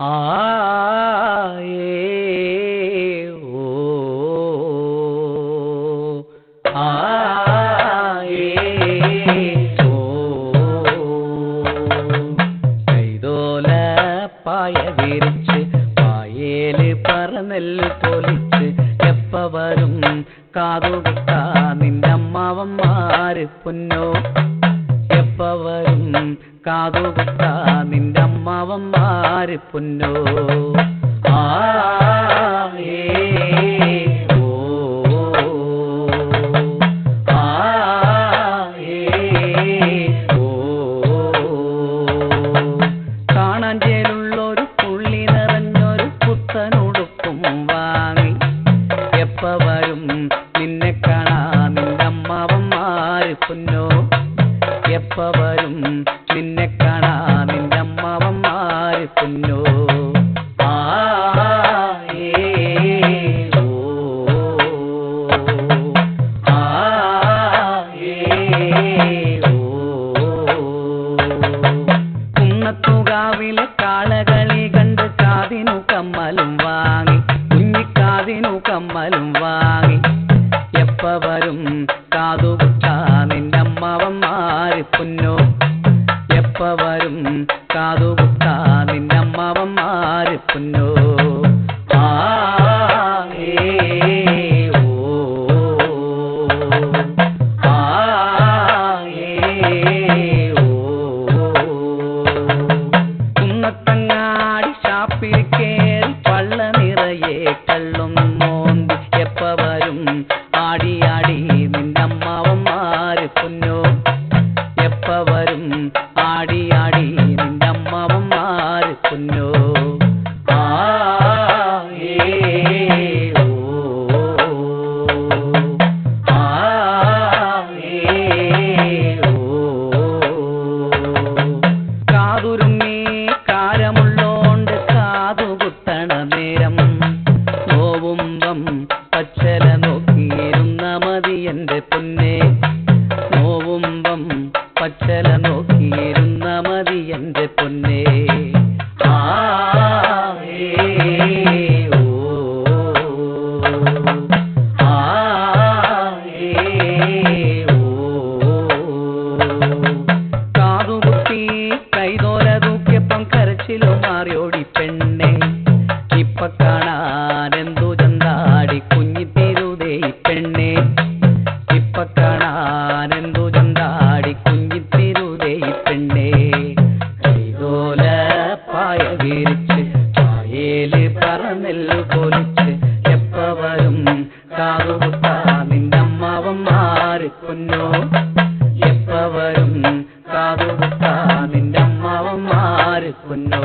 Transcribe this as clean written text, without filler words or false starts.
ആ ഏ ഓ ആ ഏ ഓ കൈതോല പായ വിരിച്ച് പായേല് പറന്നെല്ല് പൊലിച്ച് എപ്പ വരും കാതുകുത്ത നിന്റെ അമ്മാവന്മാര് പൊന്നോ എപ്പ വരും കാതുകുത്ത നിന്റെ അമ്മാവന്മാര് പൊന്നോ ആ ഏ ഓ ആ ഏ ഓ കാണാൻ ചേലുള്ളൊരു പുള്ളി നിറഞ്ഞൊരു പുത്തനുടുപ്പും വാങ്ങി എപ്പ വരും നിന്നെ കാണാ നിന്റെ അമ്മാവന്മാര് പൊന്നോ എപ്പ വരും നിന്നെ കാണാ നിന്റെ അമ്മാവന്മാര് പൊന്നോ ആ ഏ ഓ ആ ഏ ഓ കുന്നത്തുകാവിലെ കാളകളി കണ്ട് കാതിനു കമ്മലും വാങ്ങി കുഞ്ഞിക്കാതിനു കമ്മലും വാങ്ങി എപ്പ വരും കാതുകുത്ത നിന്റെ അമ്മാവന്മാര് പൊന്നോ എപ്പ വരും കാതുകുത്ത നിന്റെ അമ്മാവന്മാര് പൊന്നോ ആ ഏ ഓ ആ ഏ ഓ കുന്നത്തങ്ങാടി ഷാപ്പിൽ കേറി പള്ള നിറയെ കള്ളും മോന്തി എപ്പ വരും ആടി ആടി നിന്റെ അമ്മാവന്മാര് പൊന്നോ എപ്പ വരും ആടി ആടി നിന്റെ അമ്മാവന്മാര് പൊന്നോ ആ ഏ ഓ ആ ഏ ഓ കാതുരുങ്ങി കാരമുള്ളോണ്ട് കാതുകുത്തണ നേരം നോവുമ്പം പച്ചല നോക്കിയിരുന്ന മതി എന്റെ പൊന്നേ നോവുമ്പം പച്ചല നോക്കിയിരുന്ന മതി എന്റെ പൊന്നേ ആ ഏ ഓ ആ ഏ ഓ കാതുകുത്തി കൈതോല തൂക്കിയപ്പം കരച്ചിലും മാറിയോടി പെണ്ണെ ഇപ്പ കാണാൻ എന്തു ചന്താടി കുഞ്ഞിത്തിരുതേ പെണ്ണെ ഇപ്പ കാണാൻ എന്തു ചന്താടി കുഞ്ഞിത്തിരുതേ പെണ്ണെ കൈതോല പായ വിരിച്ച് പായേല് പറന്നെല്ല് പൊലിച്ച് എപ്പ വരും കാതുകുത്ത നിന്റെ അമ്മാവന്മാര് പൊന്നോ എപ്പ വരും കാതുകുത്ത നിന്റെ അമ്മാവന്മാര് പൊന്നോ